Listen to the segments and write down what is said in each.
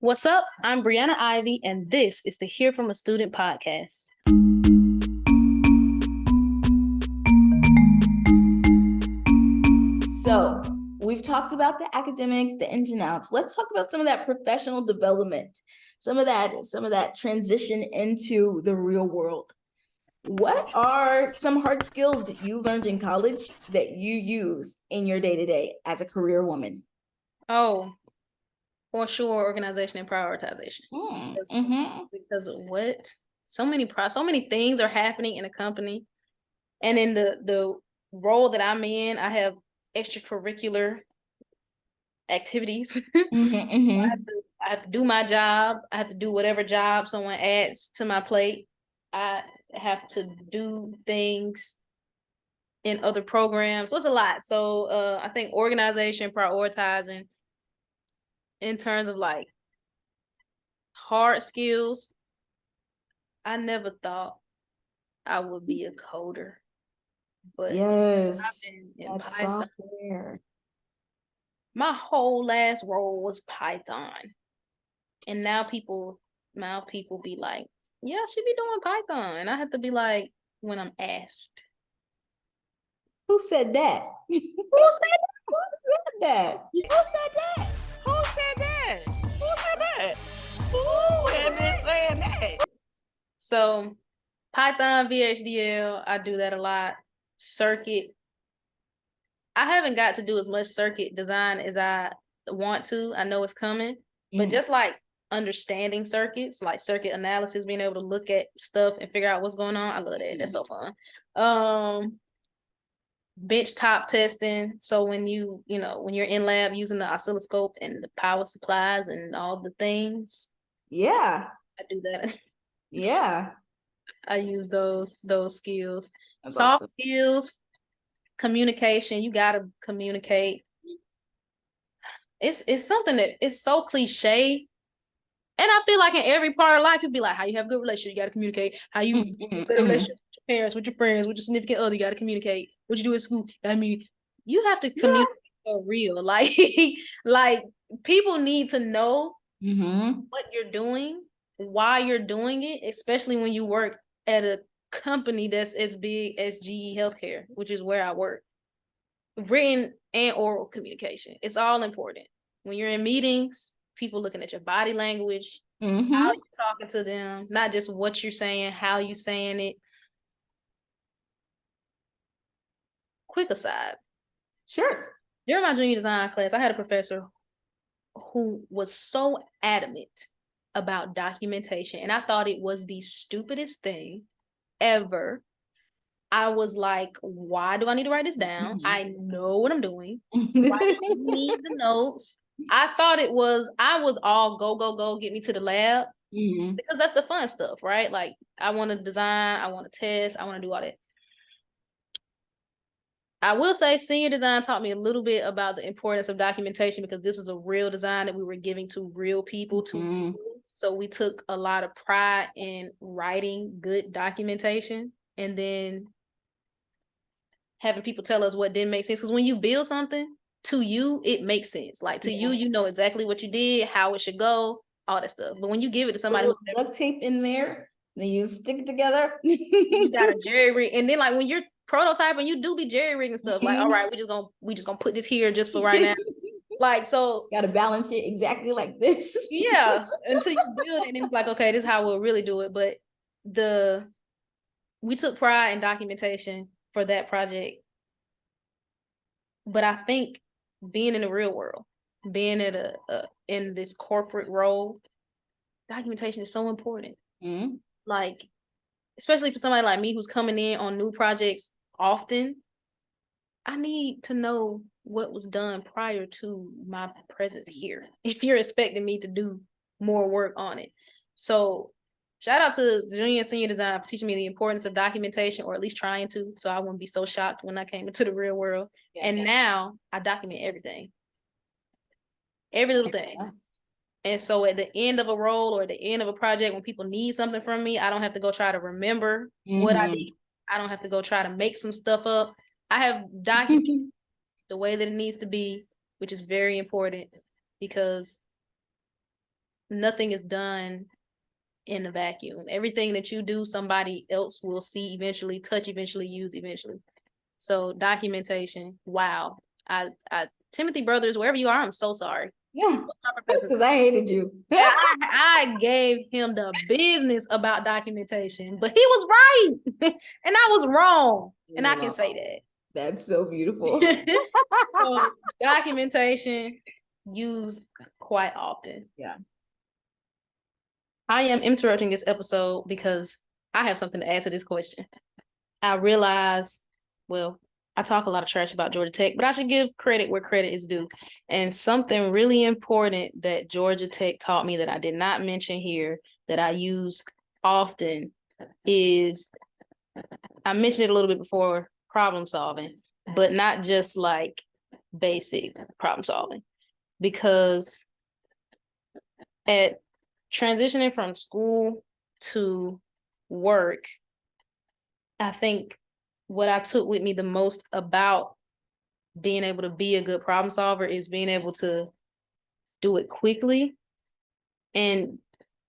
What's up? I'm Breanna Ivy, and this is the Hear from a Student podcast. So we've talked about the academic, the ins and outs. Let's talk about some of that professional development, some of that transition into the real world. What are some hard skills that you learned in college that you use in your day-to-day as a career woman? Oh, for sure, organization and prioritization. Because what? So many things are happening in a company, and in the role that I'm in, I have extracurricular activities. I have to do my job. I have to do whatever job someone adds to my plate. I have to do things in other programs. So it's a lot. So I think organization, prioritizing in terms of like hard skills, I never thought I would be a coder. But yes, I've been in that's Python. software. My whole last role was Python. And now people be like, yeah, she be doing Python. And I have to be like, when I'm asked. Who said that? Who said Who said that? Who said that? Who said that? Who said that? Who had been saying that? So Python, VHDL, I do that a lot. Circuit. I haven't got to do as much circuit design as I want to. I know it's coming, but just like understanding circuits, like circuit analysis, being able to look at stuff and figure out what's going on. I love that. That's so fun. Bench top testing. So when when you're in lab using the oscilloscope and the power supplies and all the things. Yeah. I do that. Yeah. I use those skills. That's Soft awesome. skills, communication. You gotta communicate. It's something that is so cliche. And I feel like in every part of life, you'd be like, how you have a good relationship, you gotta communicate. How you have a relationship with your parents, with your friends, with your significant other, you gotta communicate. What you do at school. I mean, you have to communicate for real. Like people need to know what you're doing, why you're doing it, especially when you work at a company that's as big as GE Healthcare, which is where I work. Written and oral communication. It's all important. When you're in meetings, people looking at your body language, how you're talking to them, not just what you're saying, how you saying it. Quick aside. Sure. During my junior design class, I had a professor who was so adamant about documentation, and I thought it was the stupidest thing ever. I was like, why do I need to write this down? I know what I'm doing. Why do I need the notes? I was all go, get me to the lab. Because that's the fun stuff, right? Like, I want to design, I want to test, I want to do all that. I will say senior design taught me a little bit about the importance of documentation because this is a real design that we were giving to real people to do. So we took a lot of pride in writing good documentation and then having people tell us what didn't make sense. Because when you build something, to you, it makes sense. Like to you, you know exactly what you did, how it should go, all that stuff. But when you give it to somebody, duct tape in there, then you stick it together. You got a jerry rig, and then like when you're prototyping, you do be jerry rigging stuff. Like, all right, we just gonna put this here just for right now. Like, so gotta balance it exactly like this. Yeah, until you build it, and it's like, okay, this is how we'll really do it. But we took pride in documentation for that project. But I think being in the real world, being at in this corporate role, documentation is so important. Like, especially for somebody like me who's coming in on new projects often, I need to know what was done prior to my presence here. If you're expecting me to do more work on it. So shout out to junior and senior design for teaching me the importance of documentation, or at least trying to, so I wouldn't be so shocked when I came into the real world. And now I document everything. Every little thing. And so at the end of a role or at the end of a project, when people need something from me, I don't have to go try to remember what I did. I don't have to go try to make some stuff up. I have documented the way that it needs to be, which is very important because nothing is done in a vacuum. Everything that you do, somebody else will see eventually, touch eventually, use eventually. So documentation, wow. I Timothy Brothers, wherever you are, I'm so sorry. Yeah, because I hated you. I gave him the business about documentation, but he was right and I was wrong. And I can say that. That's so beautiful. So documentation used quite often. Yeah. I am interrupting this episode because I have something to add to this question. I realize, well, I talk a lot of trash about Georgia Tech, but I should give credit where credit is due. And something really important that Georgia Tech taught me that I did not mention here that I use often is, I mentioned it a little bit before, problem solving, but not just like basic problem solving. Because at transitioning from school to work, I think what I took with me the most about being able to be a good problem solver is being able to do it quickly and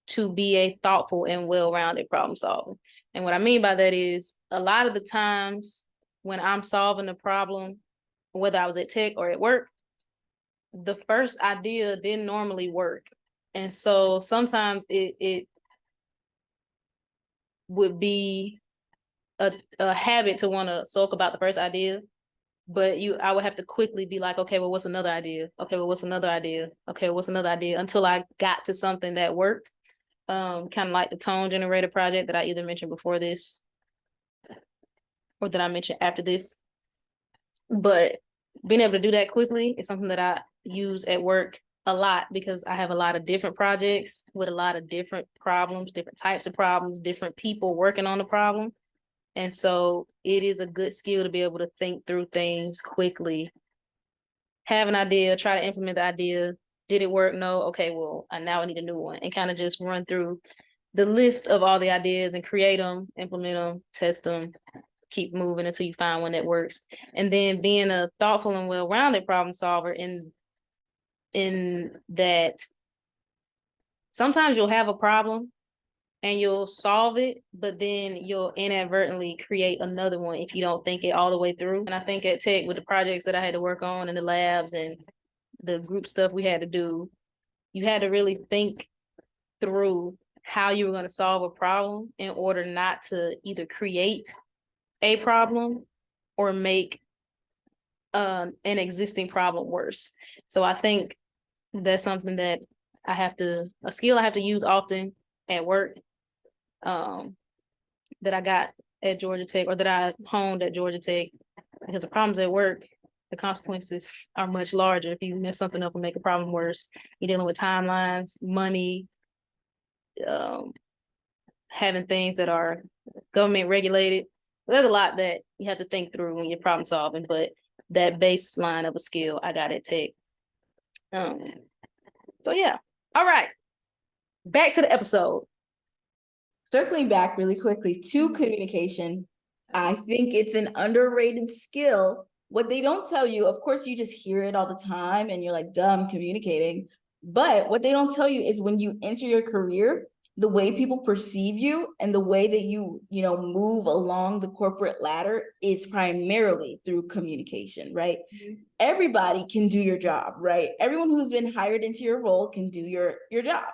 to be a thoughtful and well-rounded problem solver. And what I mean by that is a lot of the times when I'm solving a problem, whether I was at tech or at work, the first idea didn't normally work. And so sometimes it would be a habit to want to sulk about the first idea, but I would have to quickly be like, okay, well, what's another idea? Okay, well, what's another idea? Okay, what's another idea? Until I got to something that worked. Kind of like the tone generator project that I either mentioned before this or that I mentioned after this. But being able to do that quickly is something that I use at work a lot because I have a lot of different projects with a lot of different problems, different types of problems, different people working on the problem. And so it is a good skill to be able to think through things quickly, have an idea, try to implement the idea. Did it work? No. Okay, well, now I need a new one, and kind of just run through the list of all the ideas and create them, implement them, test them, keep moving until you find one that works. And then being a thoughtful and well-rounded problem solver in that sometimes you'll have a problem and you'll solve it, but then you'll inadvertently create another one if you don't think it all the way through. And I think at Tech, with the projects that I had to work on in the labs and the group stuff we had to do, you had to really think through how you were going to solve a problem in order not to either create a problem or make an existing problem worse. So I think that's something that a skill I have to use often at work, that I got at Georgia Tech, or that I honed at Georgia Tech, because the problems at work, the consequences are much larger. If you mess something up and make a problem worse, you're dealing with timelines, money, having things that are government regulated. There's a lot that you have to think through when you're problem solving, but that baseline of a skill I got at Tech. So yeah. All right. Back to the episode. Circling back really quickly to communication, I think it's an underrated skill. What they don't tell you, of course, you just hear it all the time and you're like, duh, I'm communicating. But what they don't tell you is when you enter your career, the way people perceive you and the way that you move along the corporate ladder is primarily through communication, right? Mm-hmm. Everybody can do your job, right? Everyone who's been hired into your role can do your job,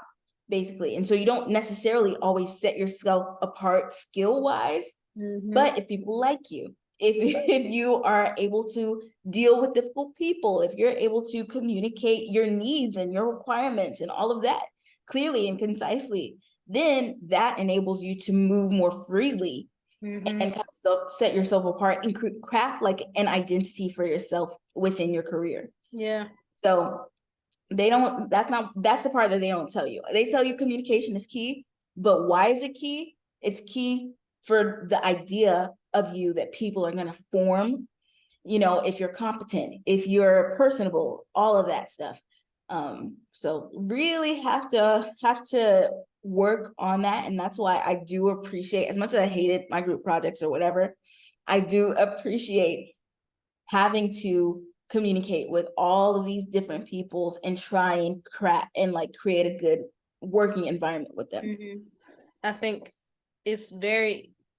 basically. And so you don't necessarily always set yourself apart skill-wise, mm-hmm. But if people like you, if you are able to deal with difficult people, if you're able to communicate your needs and your requirements and all of that clearly and concisely, then that enables you to move more freely, mm-hmm. and kind of set yourself apart and craft like an identity for yourself within your career. Yeah. So that's the part that they don't tell you. They tell you communication is key, but why is it key? It's key for the idea of you that people are going to form, if you're competent, if you're personable, all of that stuff. So really have to work on that. And that's why I do appreciate, as much as I hated my group projects or whatever, I do appreciate having to communicate with all of these different peoples and try and create a good working environment with them. I think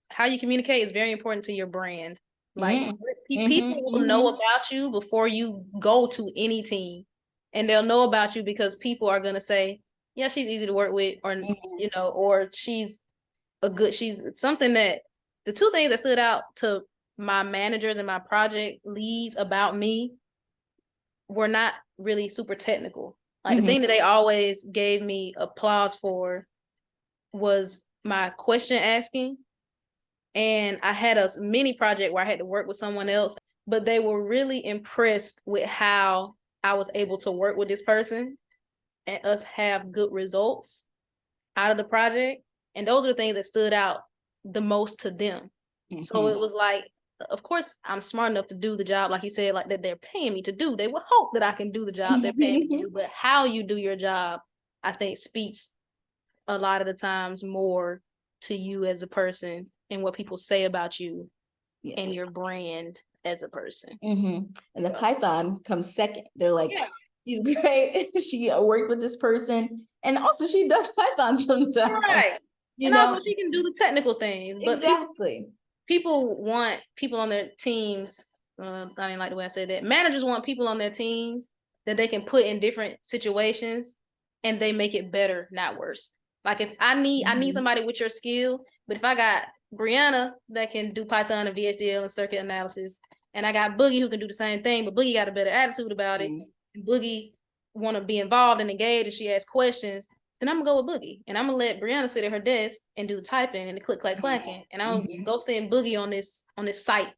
how you communicate is very important to your brand. Like people will know about you before you go to any team, and they'll know about you because people are going to say, yeah, she's easy to work with, or, you know, or she's something that the two things that stood out to my managers and my project leads about me were not really super technical. Like the thing that they always gave me applause for was my question asking. And I had a mini project where I had to work with someone else, but they were really impressed with how I was able to work with this person and us have good results out of the project. And those are the things that stood out the most to them. So it was like, of course, I'm smart enough to do the job, like you said, like that they're paying me to do. They would hope that I can do the job they're paying me to do. But how you do your job, I think, speaks a lot of the times more to you as a person and what people say about you and your brand as a person. And the Python comes second. They're like, she's great. She worked with this person. And also she does Python sometimes. Right. And also she can do the technical things. But people want people on their teams. I didn't like the way I said that. Managers want people on their teams that they can put in different situations and they make it better, not worse. Like if I need somebody with your skill, but if I got Breanna that can do Python and VHDL and circuit analysis, and I got Boogie who can do the same thing, but Boogie got a better attitude about it, and Boogie want to be involved and engaged, and she asks questions, then I'm gonna go with Boogie, and I'm gonna let Breanna sit at her desk and do the typing and the click clack clacking, and I'm gonna go send Boogie on this site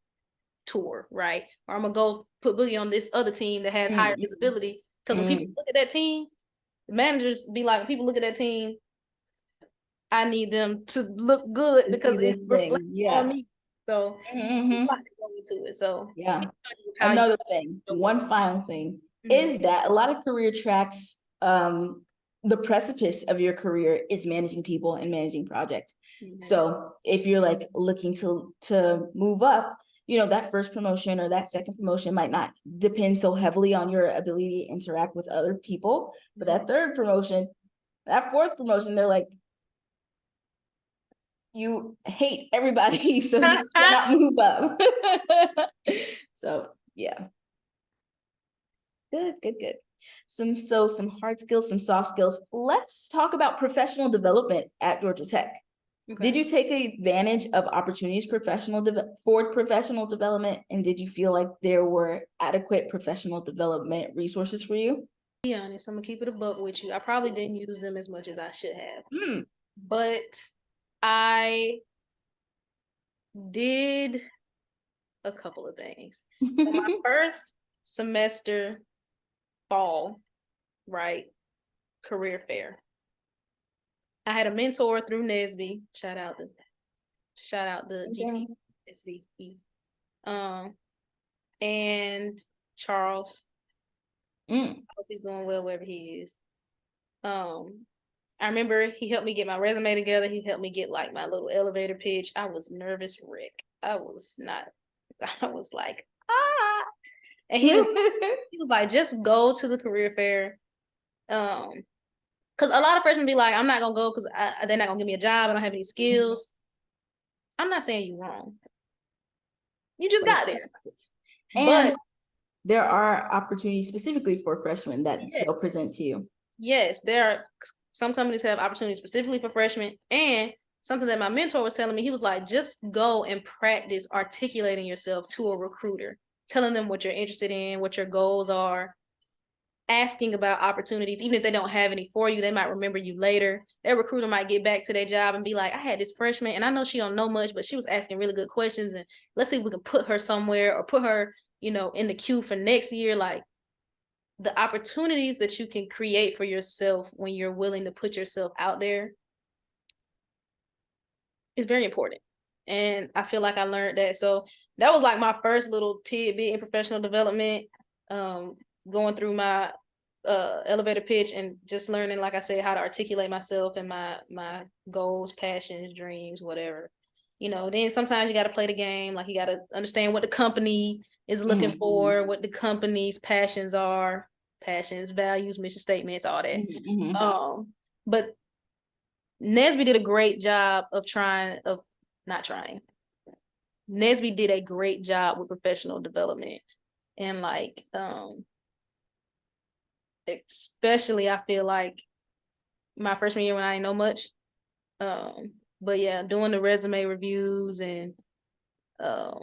tour, right? Or I'm gonna go put Boogie on this other team that has higher visibility, because when people look at that team, the managers be like, when people look at that team, I need them to look good because it reflects on me. So like to go into it. So another thing, one final thing is that a lot of career tracks, the precipice of your career is managing people and managing projects. So if you're like looking to move up, you know, that first promotion or that second promotion might not depend so heavily on your ability to interact with other people, but that third promotion, that fourth promotion, they're like, you hate everybody, so you cannot move up. So yeah. Good. Some hard skills, some soft skills. Let's talk about professional development at Georgia Tech. Did you take advantage of opportunities for professional development, and did you feel like there were adequate professional development resources for you? To be honest, I'm gonna keep it a buck with you. I probably didn't use them as much as I should have, but I did a couple of things. So my first semester fall, right, career fair, I had a mentor through NSB. Shout out the GTSB. And Charles. I hope he's doing well wherever he is. I remember he helped me get my resume together. He helped me get like my little elevator pitch. I was nervous wreck. I was like, and he was like, just go to the career fair. Because a lot of freshmen be like, I'm not gonna go because they're not gonna give me a job. I don't have any skills. I'm not saying you're wrong. You just got this. And but there are opportunities specifically for freshmen that they'll present to you. Yes, there are. Some companies have opportunities specifically for freshmen, and something that my mentor was telling me, he was like, just go and practice articulating yourself to a recruiter, telling them what you're interested in, what your goals are, asking about opportunities. Even if they don't have any for you, they might remember you later. Their recruiter might get back to their job and be like, I had this freshman, and I know she don't know much, but she was asking really good questions, and let's see if we can put her somewhere or put her, you know, in the queue for next year. Like, the opportunities that you can create for yourself when you're willing to put yourself out there is very important. And I feel like I learned that. So that was like my first little tidbit in professional development, going through my elevator pitch and just learning, like I said, how to articulate myself and my goals, passions, dreams, whatever. You know, then sometimes you got to play the game. Like, you got to understand what the company is looking for, what the company's passions are, values, mission statements, all that. But Nesby did a great job of Nesby did a great job with professional development and like especially I feel like my freshman year when I didn't know much. But yeah, doing the resume reviews and I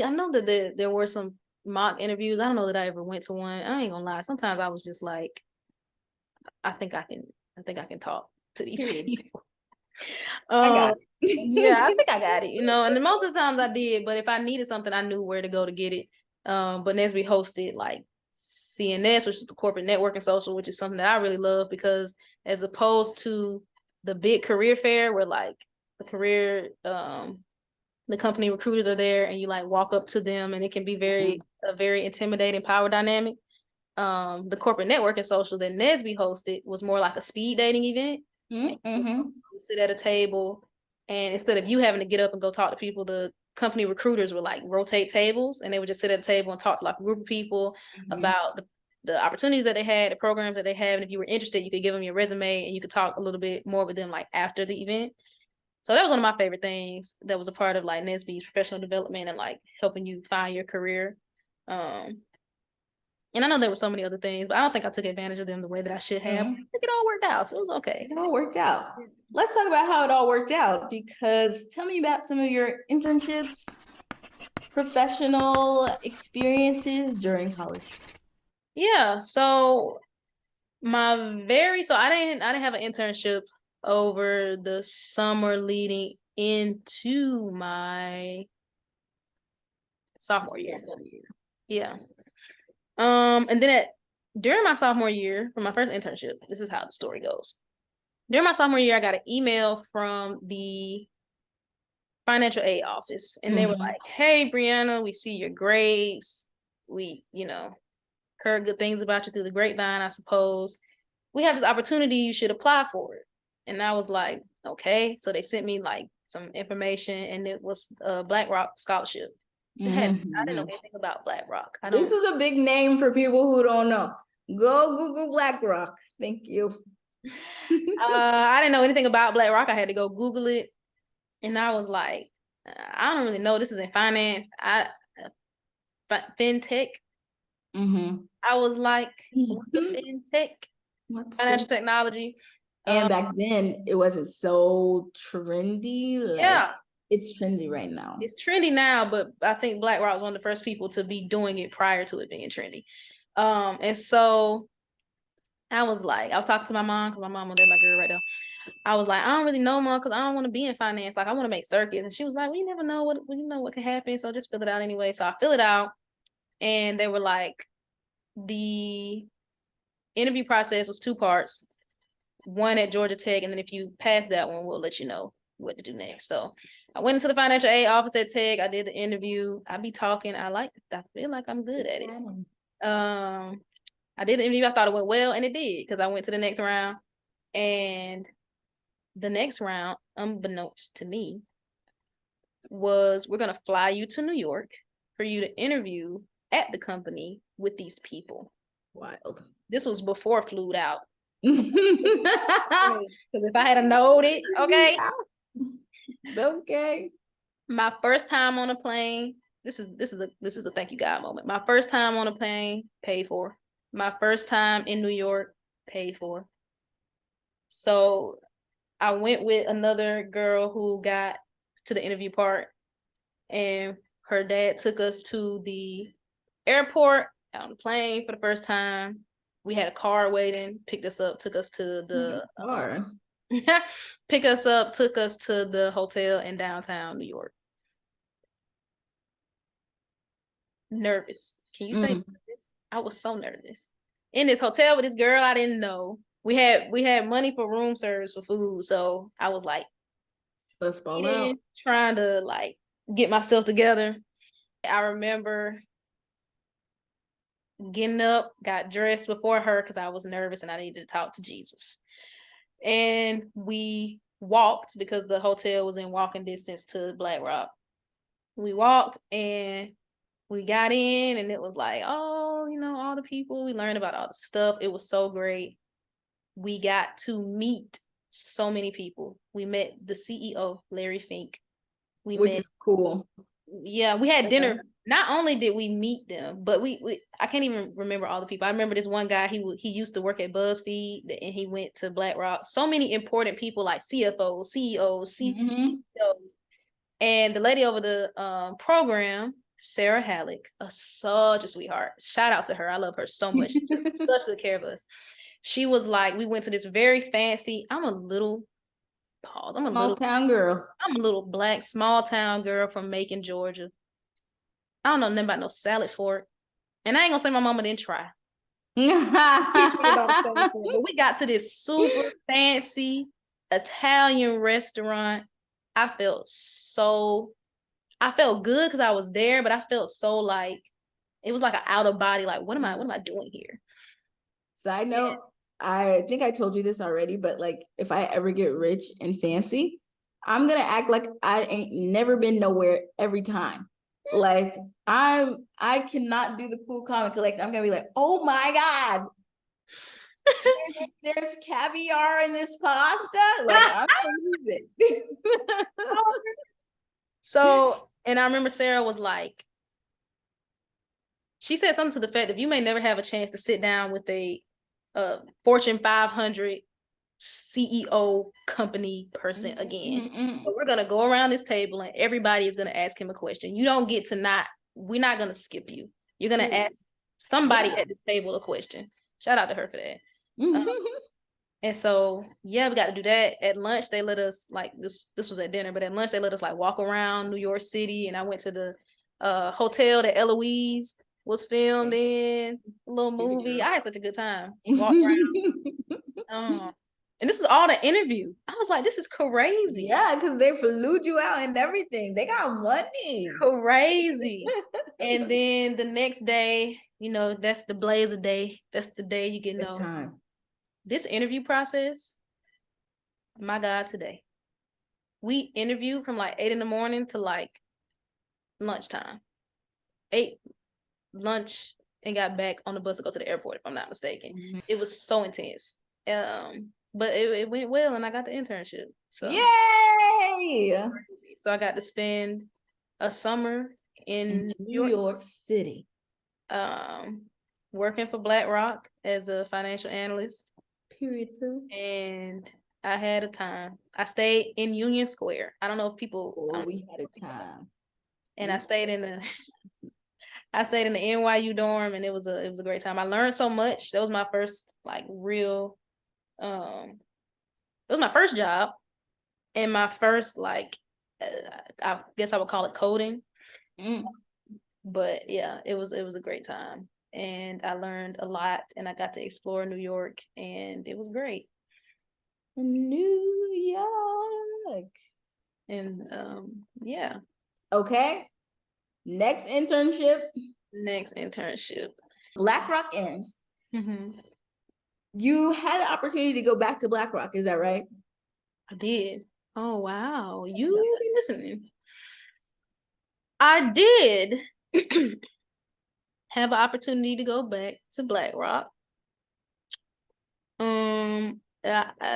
know that there were some mock interviews. I don't know that I ever went to one. I ain't gonna lie. Sometimes I was just like, I think I can talk to these people. I got Yeah, I it. think I got it, and most of the times I did, but if I needed something, I knew where to go to get it. But Nesby hosted like CNS, which is the corporate networking social, which is something that I really love because as opposed to the big career fair where like the company recruiters are there and you like walk up to them and it can be a very intimidating power dynamic. The corporate networking social that Nesby hosted was more like a speed dating event. You sit at a table, and instead of you having to get up and go talk to people, the company recruiters would like rotate tables, and they would just sit at a table and talk to like a group of people about the opportunities that they had, the programs that they have, and if you were interested, you could give them your resume and you could talk a little bit more with them like after the event. So that was one of my favorite things that was a part of like Nesby's professional development and like helping you find your career. And I know there were so many other things, but I don't think I took advantage of them the way that I should have. I think it all worked out, so it was okay. It all worked out. Let's talk about how it all worked out, because tell me about some of your internships, professional experiences during college. Yeah, so I didn't have an internship over the summer leading into my sophomore year. Yeah. And then during my sophomore year, for my first internship, this is how the story goes. During my sophomore year, I got an email from the financial aid office, and they were like, "Hey, Breanna, we see your grades. We, heard good things about you through the grapevine, I suppose. We have this opportunity, you should apply for it." And I was like, okay. So they sent me like some information, and it was a BlackRock scholarship. I didn't know anything about BlackRock. This is a big name for people who don't know. Go Google BlackRock. Thank you. I didn't know anything about BlackRock. I had to go Google it. And I was like, I don't really know. This is in finance. Fintech. I was like, what's a fintech? Financial technology. And back then, it wasn't so trendy. Yeah. It's trendy right now. It's trendy now, but I think BlackRock was one of the first people to be doing it prior to it being trendy. And so I was talking to my mom, because my mom was my girl right there. I was like, I don't really know, Mom, because I don't want to be in finance. Like, I want to make circuits. And she was like, well, you never know what can happen. So just fill it out anyway. So I fill it out, and they were like, the interview process was 2 parts. One at Georgia Tech, and then if you pass that one, we'll let you know what to do next. So I went into the financial aid office at Tech. I did the interview. I be talking. I feel like I'm good at it. I did the interview. I thought it went well, and it did, because I went to the next round. And the next round, unbeknownst to me, was we're gonna fly you to New York for you to interview at the company with these people. Wild. This was before flued out. Because if I had known it, okay. Okay. My first time on a plane. This is a thank you God moment. My first time on a plane, paid for. My first time in New York, paid for. So I went with another girl who got to the interview part, and her dad took us to the airport on the plane for the first time. We had a car waiting, picked us up, took us to the took us to the hotel in downtown New York. Nervous. Can you say nervous? I was so nervous. In this hotel with this girl I didn't know. We had money for room service for food, so I was like, let's ball out. Trying to like get myself together. I remember getting up, got dressed before her because I was nervous and I needed to talk to Jesus. And we walked, because the hotel was in walking distance to BlackRock. We walked and we got in, and it was like, oh, all all the people. We learned about all the stuff. It was so great. We got to meet so many people. We met the CEO, Larry Fink. Which is cool. Yeah, we had dinner. Not only did we meet them, but we I can't even remember all the people. I remember this one guy, he used to work at BuzzFeed and he went to BlackRock. So many important people like CFOs, CEOs, CEOs. And the lady over the program, Sarah Halleck, such a sweetheart. Shout out to her. I love her so much. She took such good care of us. She was like, we went to this very fancy, I'm a little Small town girl. I'm a little black small town girl from Macon, Georgia. I don't know nothing about no salad fork. And I ain't gonna say my mama didn't try. Teach me about a salad fork. But we got to this super fancy Italian restaurant. I felt good because I was there, but I felt so like it was like an out of body, like what am I doing here? Side note, I think I told you this already, but like if I ever get rich and fancy, I'm gonna act like I ain't never been nowhere every time. Like I cannot do the cool, calm, and collect. I'm gonna be like, oh my God. There's caviar in this pasta. Like I'm gonna lose it. So, and I remember Sarah was like, she said something to the effect of you may never have a chance to sit down with a Fortune 500 CEO company person again. But we're gonna go around this table and everybody is gonna ask him a question. You don't get to we're not gonna skip you. You're gonna ask somebody at this table a question. Shout out to her for that. And so yeah, we got to do that. At lunch they let us like this was at dinner, but at lunch they let us like walk around New York City, and I went to the hotel that Eloise was filmed in, a little movie. I had such a good time. Walked around. And this is all the interview. I was like, this is crazy. Yeah, because they flew you out and everything. They got money. Crazy. And then the next day, you know, that's the blazer day. That's the day you get It's time. This interview process, my God, today. We interviewed from like 8 a.m. to like lunchtime. 8 lunch and got back on the bus to go to the airport, if I'm not mistaken. It was so intense. But it went well and I got the internship. So yay! So I got to spend a summer in New York City. Working for BlackRock as a financial analyst. Period. And I had a time. I stayed in Union Square. I don't know if people. We had a time. And I stayed in the NYU dorm, and it was a great time. I learned so much. That was my first like real. It was my first job, and my first like, I guess I would call it coding. But yeah, it was a great time, and I learned a lot, and I got to explore New York, and it was great. New York. And yeah. Okay. Next internship. BlackRock ends. You had the opportunity to go back to BlackRock, is that right? I did. Oh wow, you be listening. I did have an opportunity to go back to BlackRock.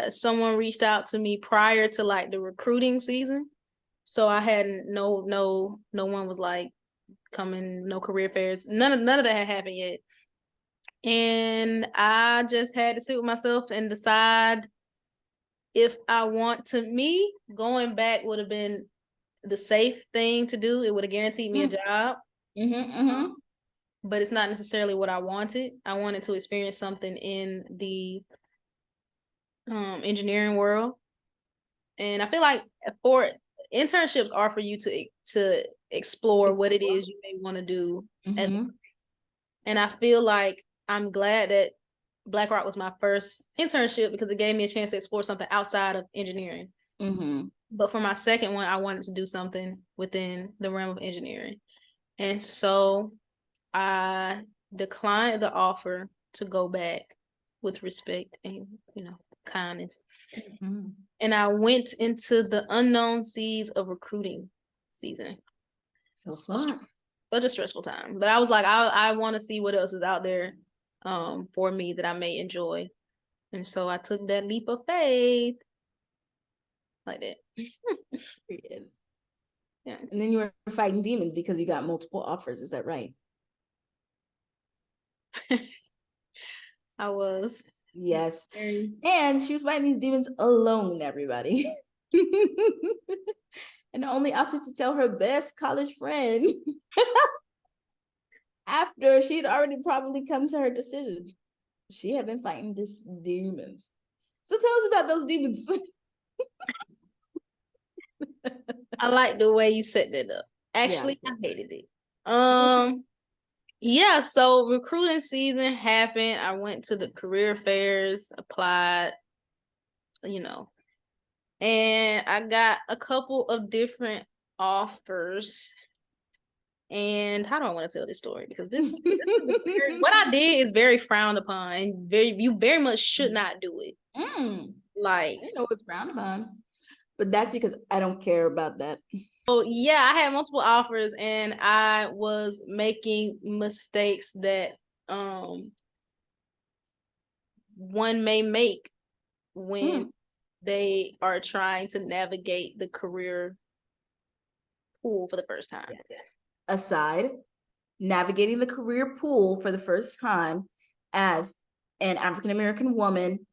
Someone reached out to me prior to like the recruiting season, so I hadn't no one was like coming, no career fairs, none of that had happened yet, and I just had to sit with myself and decide if I want to. Me going back would have been the safe thing to do. It would have guaranteed me a job. But it's not necessarily what I wanted. I wanted to experience something in the engineering world. And I feel like for internships are for you to explore what it is you may want to do. And I feel like I'm glad that BlackRock was my first internship because it gave me a chance to explore something outside of engineering. But for my second one, I wanted to do something within the realm of engineering. And so I declined the offer to go back with respect and, you know, kindness. And I went into the unknown seas of recruiting season. So fun. Such a stressful time. But I was like, I want to see what else is out there for me that I may enjoy. And so I took that leap of faith like that. Yeah. And then you were fighting demons because you got multiple offers. Is that right? I was. Yes. And she was fighting these demons alone, everybody. And only opted to tell her best college friend after she'd already probably come to her decision. She had been fighting these demons. So tell us about those demons. I like the way you set that up. Actually, Yeah. I hated it. Yeah, so recruiting season happened. I went to the career fairs, applied, and I got a couple of different offers. And how do I want to tell this story? Because this is what I did is very frowned upon, and you very much should not do it. Like, I know it's frowned upon, but that's because I don't care about that. so yeah, I had multiple offers, and I was making mistakes that one may make when they are trying to navigate the career pool for the first time. Yes. Aside, navigating the career pool for the first time as an African-American woman.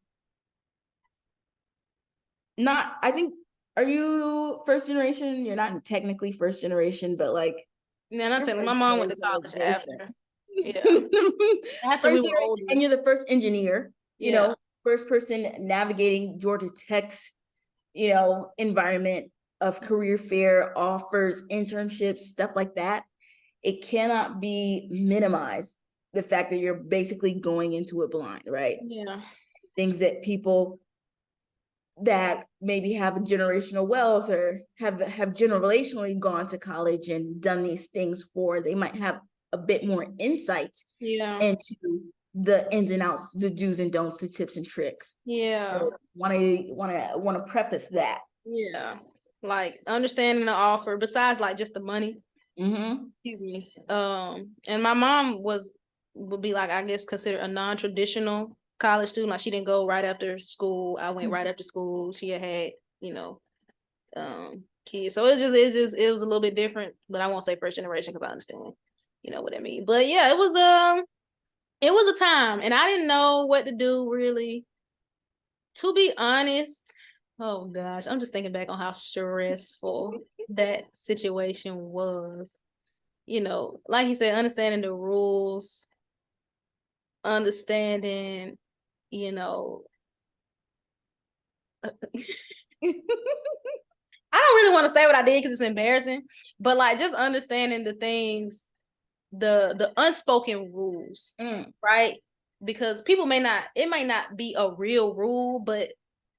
I think, are you first generation? You're not technically first generation, but like. Yeah, I'm telling you, my mom went to college after. Yeah. After we were older. And you're the first engineer, you know, first person navigating Georgia Tech's, environment of career fair offers, internships, stuff like that. It cannot be minimized, the fact that you're basically going into it blind, right? Yeah. Things that people that maybe have a generational wealth or have generationally gone to college and done these things for, they might have a bit more insight into the ins and outs, the do's and don'ts, the tips and tricks. Yeah. So want to preface that. Yeah. Like understanding the offer besides like just the money. Excuse me. And my mom would be like, I guess, considered a non-traditional college student. Like she didn't go right after school. I went right after school. She had, kids. So it was a little bit different, but I won't say first generation because I understand, what I mean. But yeah, it was a time and I didn't know what to do really. To be honest, oh gosh, I'm just thinking back on how stressful that situation was. Like you said, understanding the rules, understanding, I don't really want to say what I did because it's embarrassing, but like just understanding the things, the unspoken rules, right? Because it might not be a real rule, but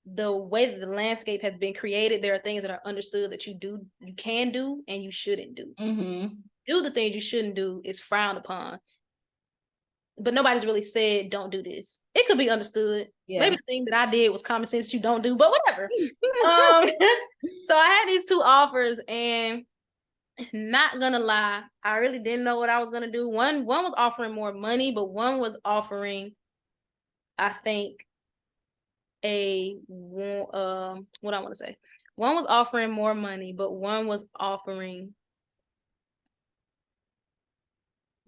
the way that the landscape has been created, there are things that are understood that you can do and you shouldn't do. Do the things you shouldn't do is frowned upon. But nobody's really said, don't do this. It could be understood. Yeah. Maybe the thing that I did was common sense you don't do, but whatever. So I had these two offers and not gonna lie, I really didn't know what I was gonna do. One was offering more money, but one was offering, I think, what I want to say. One was offering more money, but one was offering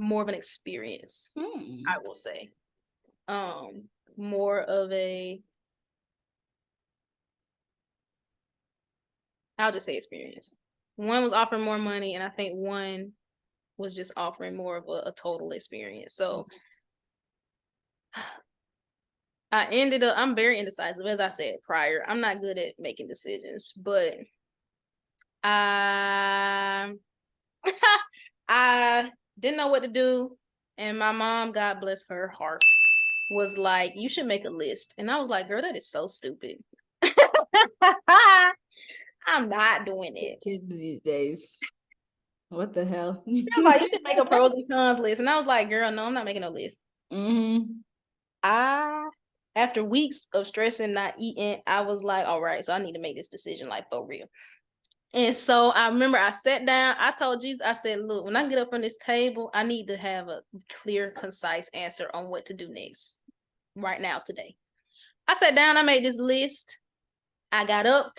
more of an experience, I will say. More of I'll just say experience. One was offering more money, and I think one was just offering more of a total experience. So I'm very indecisive, as I said prior. I'm not good at making decisions, but I didn't know what to do. And my mom, God bless her heart, was like, you should make a list. And I was like, girl, that is so stupid. I'm not doing it. Kids these days. What the hell? They're like, you should make a pros and cons list. And I was like, girl, no, I'm not making a list. After weeks of stressing, not eating, I was like, all right, so I need to make this decision like for real. And so I remember I sat down, I told Jesus, I said, look, when I get up from this table, I need to have a clear, concise answer on what to do next, right now, today. I sat down, I made this list. I got up,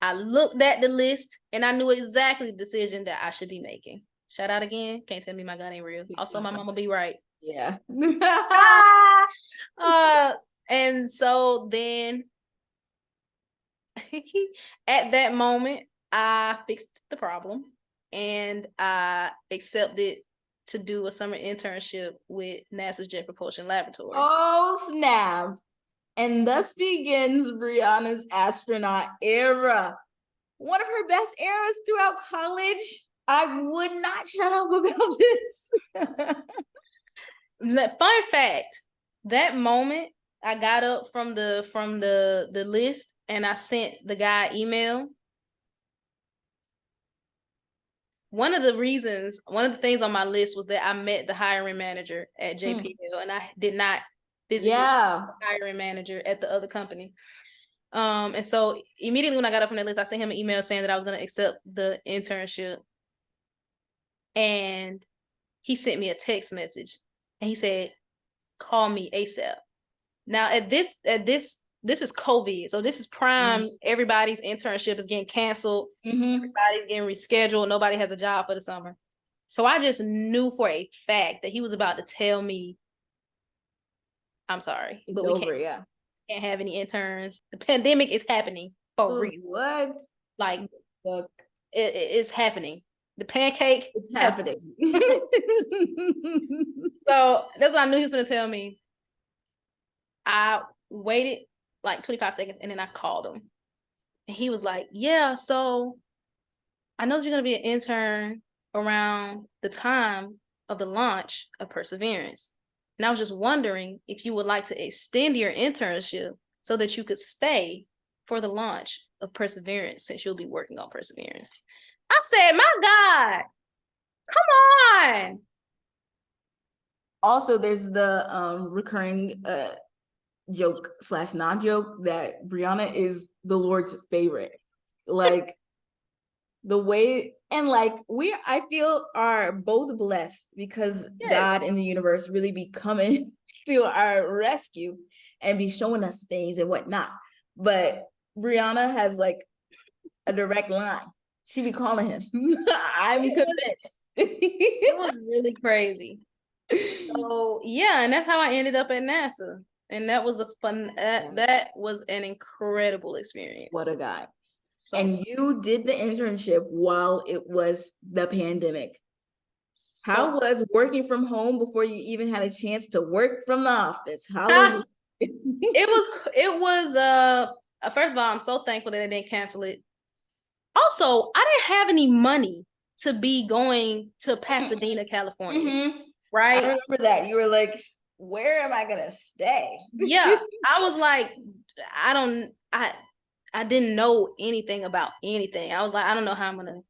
I looked at the list, and I knew exactly the decision that I should be making. Shout out again. Can't tell me my God ain't real. Also, my mama be right. Yeah. And so then at that moment, I fixed the problem and I accepted to do a summer internship with NASA's Jet Propulsion Laboratory. Oh, snap. And thus begins Breanna's astronaut era. One of her best eras throughout college. I would not shut up about this. Fun fact, that moment I got up from the list and I sent the guy email. One of the things on my list was that I met the hiring manager at JPL and I did not physically meet the hiring manager at the other company. And so immediately when I got up from that list, I sent him an email saying that I was going to accept the internship. And he sent me a text message and he said, call me ASAP. Now this is COVID. So this is prime. Everybody's internship is getting canceled. Everybody's getting rescheduled. Nobody has a job for the summer. So I just knew for a fact that he was about to tell me, I'm sorry, it's but we over, can't have any interns. The pandemic is happening for real. What? Like, it's happening. The pancake. It's happening. So that's what I knew he was going to tell me. I waited like 25 seconds and then I called him. And he was like, yeah, so I know that you're going to be an intern around the time of the launch of Perseverance. And I was just wondering if you would like to extend your internship so that you could stay for the launch of Perseverance since you'll be working on Perseverance. I said, my God, come on. Also, there's the recurring joke / non-joke that Breanna is the Lord's favorite. Like the way, and like I feel are both blessed because God and the universe really be coming to our rescue and be showing us things and whatnot. But Breanna has like a direct line. She be calling him. I'm convinced. It was really crazy. So yeah, and that's how I ended up at NASA. And that was that was an incredible experience. What a guy. So, and you did the internship while it was the pandemic. So, how was working from home before you even had a chance to work from the office? How it was first of all, I'm so thankful that they didn't cancel it. Also, I didn't have any money to be going to Pasadena, California. Right? I remember that. You were like, where am I gonna stay? Yeah. I was like, I didn't know anything about anything. I was like, I don't know how I'm gonna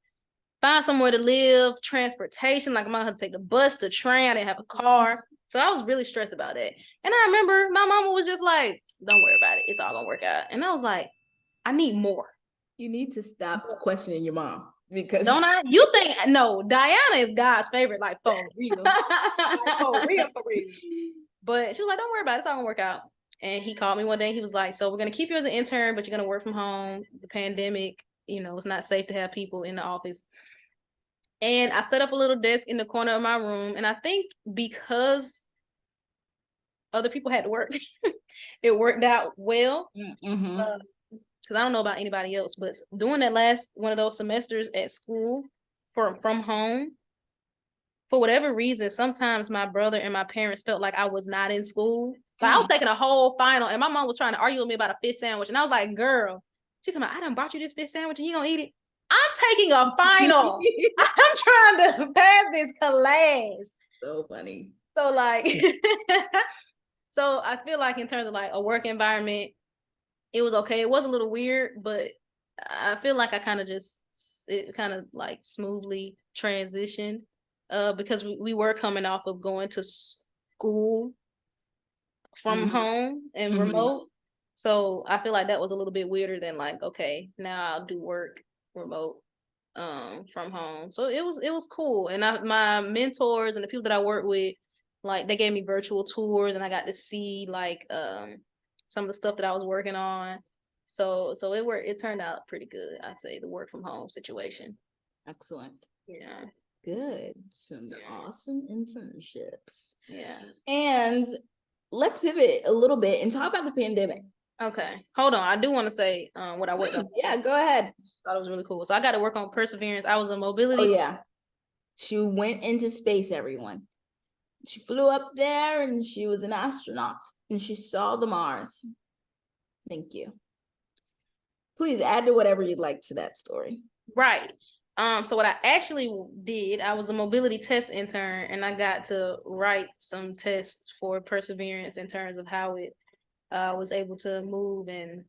find somewhere to live, transportation, like I'm gonna have to take the bus, the train, I didn't have a car. So I was really stressed about it. And I remember my mama was just like, don't worry about it, it's all gonna work out. And I was like, I need more. You need to stop questioning your mom. Because don't I? You think no, Diana is God's favorite, like for real. For real. But she was like, don't worry about it, it's all gonna work out. And he called me one day, and he was like, so we're gonna keep you as an intern, but you're gonna work from home. The pandemic, it's not safe to have people in the office. And I set up a little desk in the corner of my room. And I think because other people had to work, it worked out well. Because I don't know about anybody else, but doing that last one of those semesters at school from home, for whatever reason, sometimes my brother and my parents felt like I was not in school. Like I was taking a whole final, and my mom was trying to argue with me about a fish sandwich. And I was like, girl, she's talking about, I done bought you this fish sandwich and you gonna eat it? I'm taking a final. I'm trying to pass this class. So funny. So like, so I feel like in terms of like a work environment, it was okay. It was a little weird, but I feel like I kind of like smoothly transitioned because we were coming off of going to school from home and remote. So I feel like that was a little bit weirder than like, okay, now I'll do work remote from home. So it was cool. And my mentors and the people that I work with, like they gave me virtual tours and I got to see like some of the stuff that I was working on. So it turned out pretty good, I'd say, the work from home situation. Excellent. Yeah. Good. Some awesome internships. Yeah. And let's pivot a little bit and talk about the pandemic. Okay. Hold on. I do want to say what I worked on. Yeah, go ahead. Thought it was really cool. So I got to work on Perseverance. I was a mobility. Oh, yeah. She went into space, everyone. She flew up there and she was an astronaut and she saw the Mars. Thank you. Please add to whatever you'd like to that story. Right. So what I actually did, I was a mobility test intern and I got to write some tests for Perseverance in terms of how it was able to move and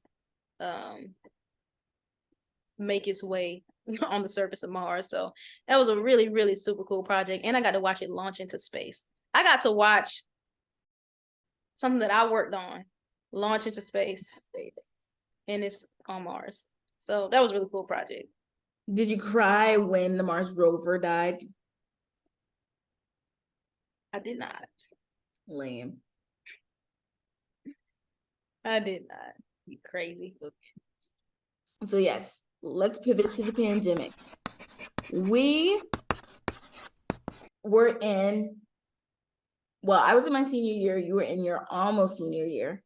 make its way on the surface of Mars. So that was a really, really super cool project. And I got to watch it launch into space. I got to watch something that I worked on launch into space. And it's on Mars. So that was a really cool project. Did you cry when the Mars rover died? I did not. Lame. I did not. You crazy. So yes, let's pivot to the pandemic. We were in, well, I was in my senior year, you were in your almost senior year.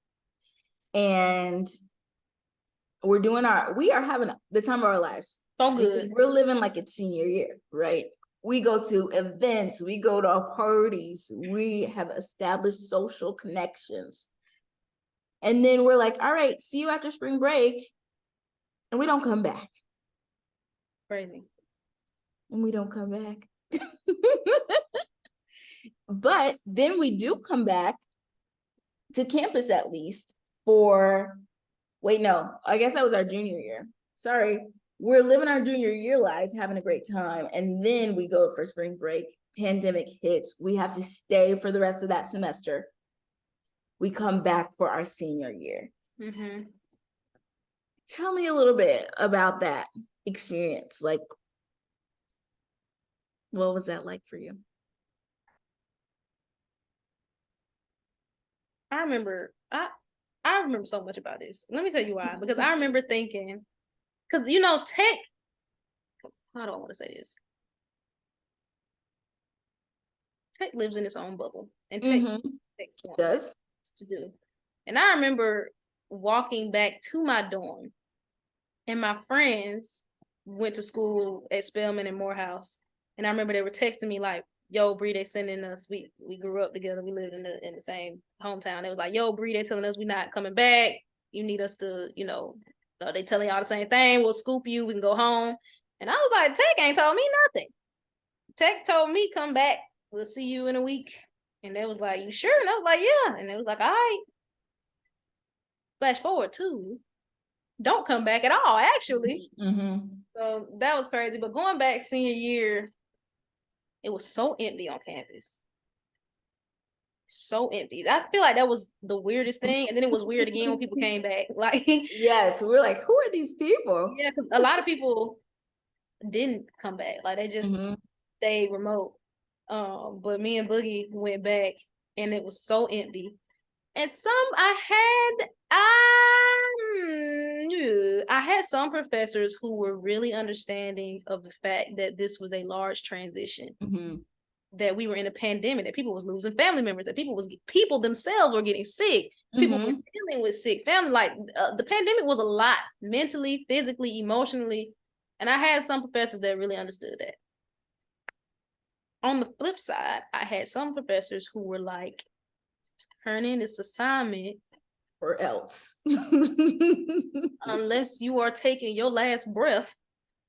And we are having the time of our lives. So good. We're living like it's senior year, right? We go to events, we go to parties, we have established social connections. And then we're like, all right, see you after spring break. And we don't come back. Crazy. And we don't come back. But then we do come back to campus at least for, wait, no, I guess that was our junior year. Sorry. We're living our junior year lives, having a great time. And then we go for spring break, pandemic hits. We have to stay for the rest of that semester. We come back for our senior year. Mm-hmm. Tell me a little bit about that experience. Like, what was that like for you? I remember so much about this. Let me tell you why. Because I remember thinking, because tech, how do I want to say this? Tech lives in its own bubble. And tech takes does to do. And I remember walking back to my dorm, and my friends went to school at Spelman and Morehouse. And I remember they were texting me like, yo, Bree, they sending us, we grew up together, we lived in the same hometown. They was like, yo, Bree, they telling us we not coming back. You need us to, they telling y'all the same thing. We'll scoop you, we can go home. And I was like, Tech ain't told me nothing. Tech told me come back, we'll see you in a week. And they was like, you sure? And I was like, yeah. And they was like, all right. Flash forward too. Don't come back at all, actually. So that was crazy. But going back senior year, it was so empty on campus. So empty. I feel like that was the weirdest thing. And then it was weird again when people came back. Like, yes, we're like, who are these people? Yeah, because a lot of people didn't come back. Like they just stayed remote. But me and Boogie went back and it was so empty. And I had some professors who were really understanding of the fact that this was a large transition, that we were in a pandemic, that people was losing family members, that people themselves were getting sick, people were dealing with sick family. Like the pandemic was a lot, mentally, physically, emotionally, and I had some professors that really understood that. On the flip side, I had some professors who were like, turn in this assignment or else. Unless you are taking your last breath,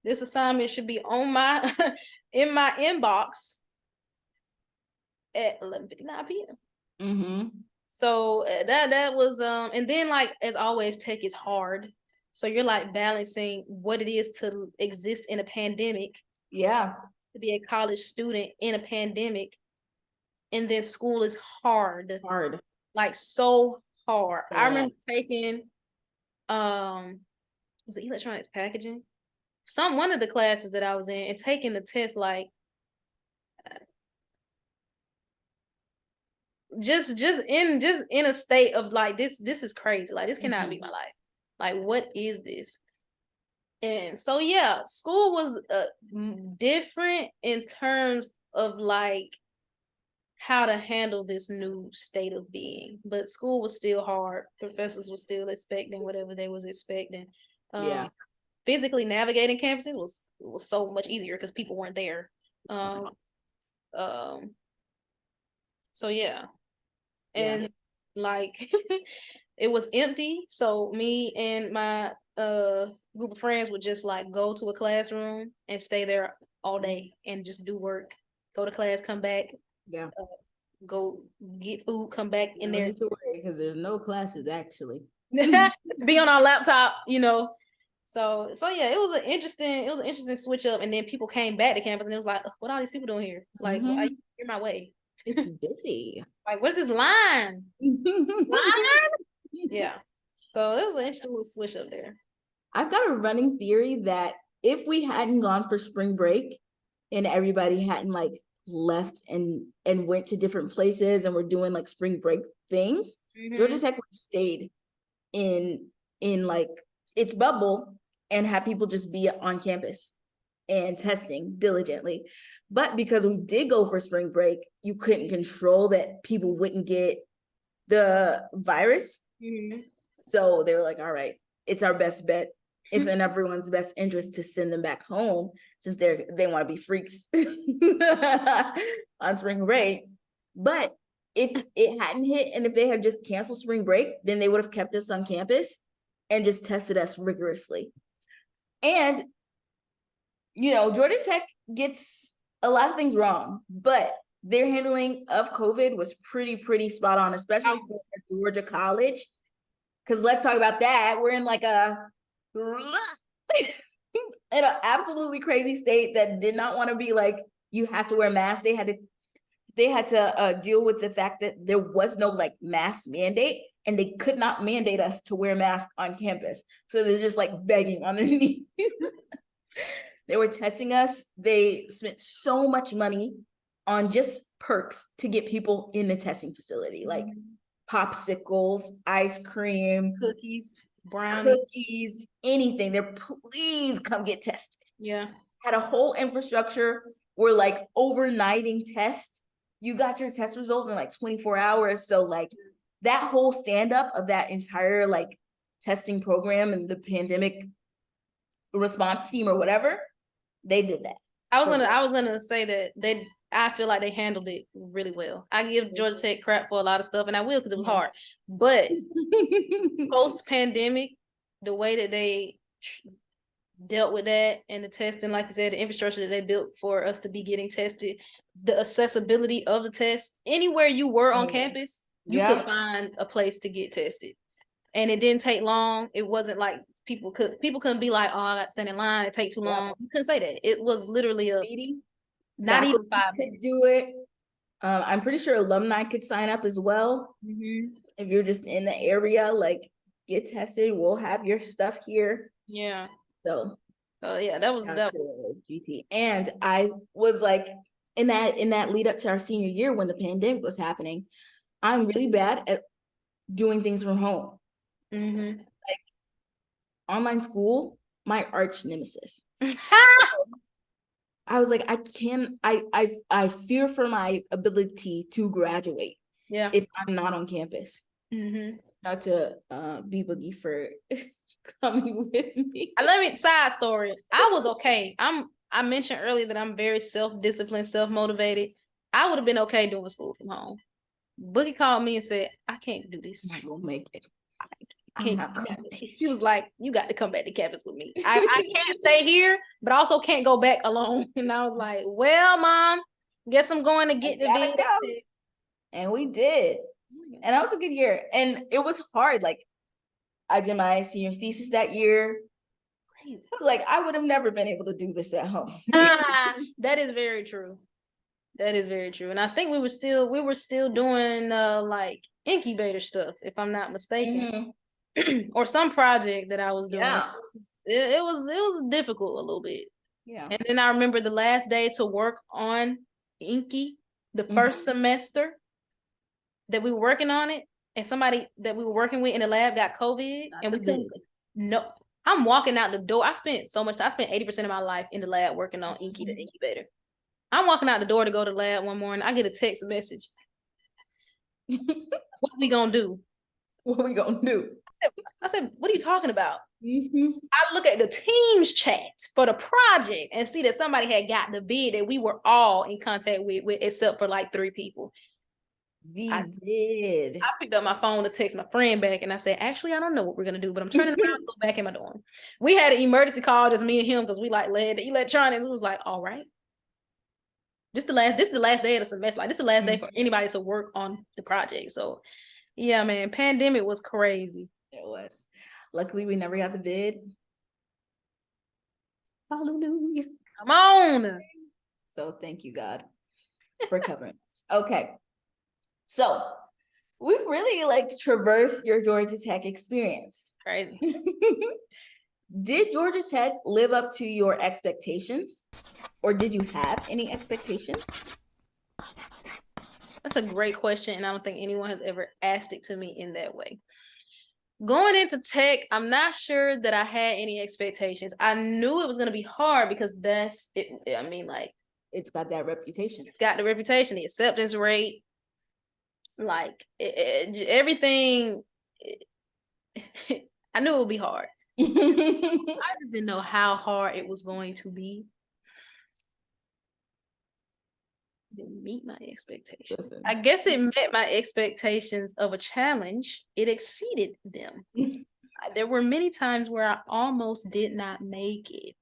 this assignment should be on my in my inbox at 11:59 p.m. So that was and then like as always, tech is hard. So you're like balancing what it is to exist in a pandemic. Yeah. To be a college student in a pandemic. And then school is hard. Like so hard. Yeah. I remember taking was it electronics packaging? one of the classes that I was in and taking the test like just in a state of like this is crazy. Like this cannot be my life. Like what is this? And so yeah, school was different in terms of like how to handle this new state of being. But school was still hard. Professors were still expecting whatever they was expecting. Yeah. Physically navigating campuses was so much easier because people weren't there. So yeah. And like it was empty. So me and my group of friends would just like go to a classroom and stay there all day and just do work. Go to class, come back. Yeah. Go get food, come back in there. No need to worry because there's no classes actually. To be on our laptop, you know. So yeah, it was an interesting switch up, and then people came back to campus and it was like, what are all these people doing here? Like, why are you in my way? It's busy. Like, what's this line? Yeah. So it was an interesting switch up there. I've got a running theory that if we hadn't gone for spring break and everybody hadn't like left and went to different places and were doing like spring break things, Georgia Tech would have stayed in like its bubble and have people just be on campus and testing diligently. But because we did go for spring break, you couldn't control that people wouldn't get the virus. So they were like, all right, it's our best bet. It's in everyone's best interest to send them back home since they want to be freaks on spring break. But if it hadn't hit and if they had just canceled spring break, then they would have kept us on campus and just tested us rigorously. And, you know, Georgia Tech gets a lot of things wrong, but their handling of COVID was pretty spot on, especially for Georgia College. Because let's talk about that. We're in like in an absolutely crazy state that did not want to be like, you have to wear masks. They had to deal with the fact that there was no like mask mandate, and they could not mandate us to wear masks on campus. So they're just like begging on their knees. They were testing us. They spent so much money on just perks to get people in the testing facility, like popsicles, ice cream, cookies, brownies, cookies, anything. They're please come get tested. Yeah. Had a whole infrastructure where like overnighting tests. You got your test results in like 24 hours. So like that whole stand up of that entire like testing program and the pandemic response team or whatever, they did that. I was gonna say that I feel like they handled it really well. I give Georgia Tech crap for a lot of stuff, and I will because it was hard. But post-pandemic, the way that they dealt with that and the testing, like you said, the infrastructure that they built for us to be getting tested, the accessibility of the test, anywhere you were on campus, you could find a place to get tested. And it didn't take long. It wasn't like people couldn't be like, oh, I got to stand in line, it takes too long. You couldn't say that. It was literally a meeting. Not even 5 minutes. Could do it. I'm pretty sure alumni could sign up as well. If you're just in the area, like get tested. We'll have your stuff here. Yeah. So yeah, that was GT. And I was like in that lead up to our senior year when the pandemic was happening, I'm really bad at doing things from home. Like online school, my arch nemesis. I was like, I fear for my ability to graduate. Yeah. If I'm not on campus. Not to be Boogie for coming with me. Side story. I was okay. I mentioned earlier that I'm very self-disciplined, self-motivated. I would have been okay doing school from home. Boogie called me and said, I can't do this. I'm not gonna make it. She was like, you got to come back to campus with me. I can't stay here, but I also can't go back alone. And I was like, well, Mom, guess I'm going to get the video. And we did. And that was a good year. And it was hard. Like, I did my senior thesis that year. Crazy. I was like, I would have never been able to do this at home. That is very true. That is very true. And I think we were still doing like incubator stuff, if I'm not mistaken. Or some project that I was doing. it was difficult a little bit. Yeah. And then I remember the last day to work on Inky, the first semester that we were working on it, and somebody that we were working with in the lab got COVID, and we couldn't. No, I'm walking out the door. I spent so much. I spent 80% of my life in the lab working on Inky, the incubator. I'm walking out the door to go to the lab one morning. I get a text message. What we gonna do? What we gonna do? I said, what are you talking about? I look at the Teams chat for the project and see that somebody had got the bid that we were all in contact with except for like 3 people. I picked up my phone to text my friend back, and I said, actually, I don't know what we're gonna do, but I'm turning around and go back in my dorm. We had an emergency call, just me and him, because we like led the electronics. We was like, all right. This is the last day of the semester. Like, this is the last day for anybody to work on the project. So yeah, man, pandemic was crazy. It was. Luckily, we never got the bid. Hallelujah. Come on. So thank you, God, for covering us. Okay. So we've really like traversed your Georgia Tech experience. Crazy. Did Georgia Tech live up to your expectations? Or did you have any expectations? That's a great question, and I don't think anyone has ever asked it to me in that way. Going into tech, I'm not sure that I had any expectations. I knew it was going to be hard because that's it. I mean, like, it's got that reputation. It's got the reputation, the acceptance rate, like everything. I knew it would be hard. I just didn't know how hard it was going to be. Didn't meet my expectations. Listen. I guess it met my expectations of a challenge. It exceeded them. There were many times where I almost did not make it.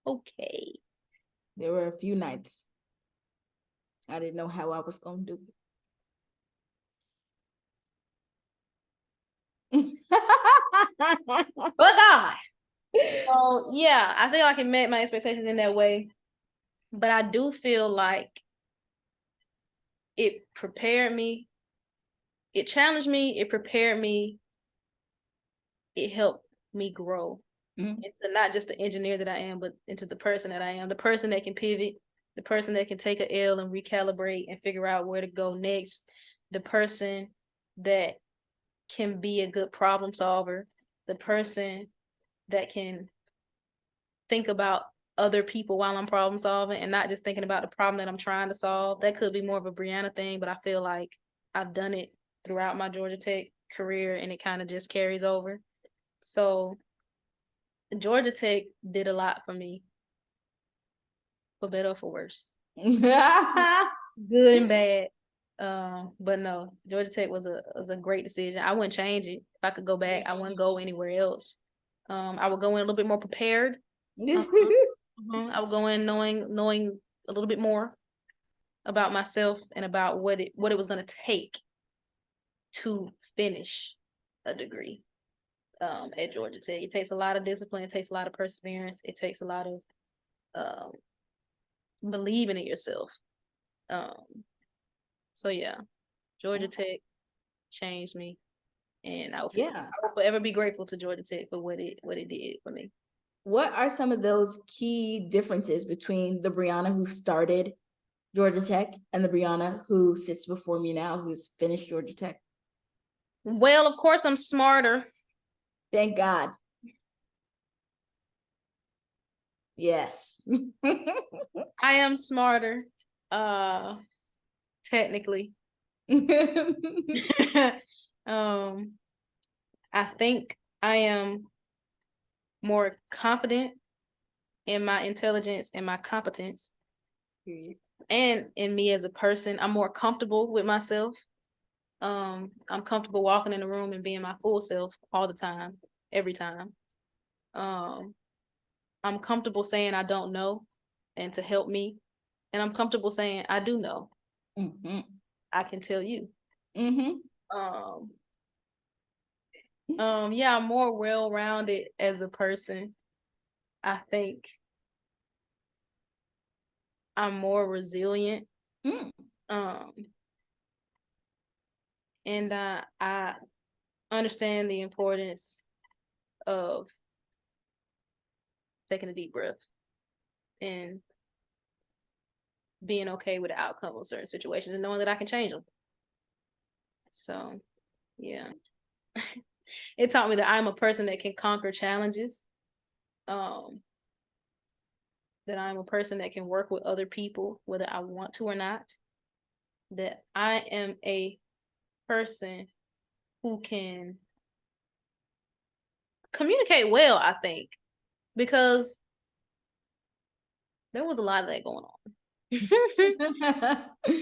Okay. There were a few nights I didn't know how I was going to do it. But God. So yeah, I feel like it met my expectations in that way. But I do feel like it prepared me. It challenged me. It prepared me. It helped me grow into not just the engineer that I am, but into the person that I am. The person that can pivot, the person that can take an L and recalibrate and figure out where to go next. The person that can be a good problem solver. The person that can think about other people while I'm problem solving and not just thinking about the problem that I'm trying to solve. That could be more of a Breanna thing, but I feel like I've done it throughout my Georgia Tech career and it kind of just carries over. So Georgia Tech did a lot for me, for better or for worse. Good and bad. But no, Georgia Tech was a great decision. I wouldn't change it. If I could go back, I wouldn't go anywhere else. I would go in a little bit more prepared. I would go in knowing a little bit more about myself and about what it was going to take to finish a degree at Georgia Tech. It takes a lot of discipline. It takes a lot of perseverance. It takes a lot of believing in yourself. So yeah, Georgia Tech changed me, and I will forever be grateful to Georgia Tech for what it did for me. What are some of those key differences between the Breanna who started Georgia Tech and the Breanna who sits before me now, who's finished Georgia Tech? Well, of course, I'm smarter. Thank God. Yes. I am smarter, technically. I think I am more confident in my intelligence and my competence. And in me as a person. I'm more comfortable with myself. I'm comfortable walking in the room and being my full self all the time, every time. I'm comfortable saying I don't know and to help me. And I'm comfortable saying I do know. I can tell you. Yeah, I'm more well-rounded as a person. I think I'm more resilient. And I understand the importance of taking a deep breath and being okay with the outcome of certain situations and knowing that I can change them. So, yeah. It taught me that I'm a person that can conquer challenges. That I'm a person that can work with other people, whether I want to or not. That I am a person who can communicate well, I think, because there was a lot of that going on.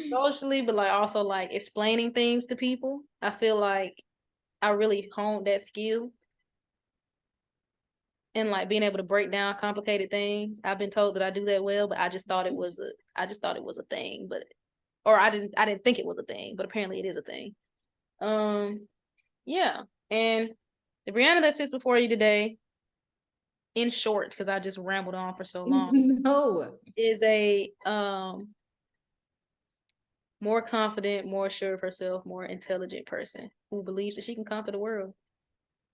Socially, but like also like explaining things to people. I feel like I really honed that skill and like being able to break down complicated things. I've been told that I do that well, but I just thought it was a thing, but or I didn't think it was a thing, but apparently it is a thing. Yeah. And the Breanna that sits before you today, in short, because I just rambled on for so long, No. is a more confident, more sure of herself, more intelligent person who believes that she can conquer the world.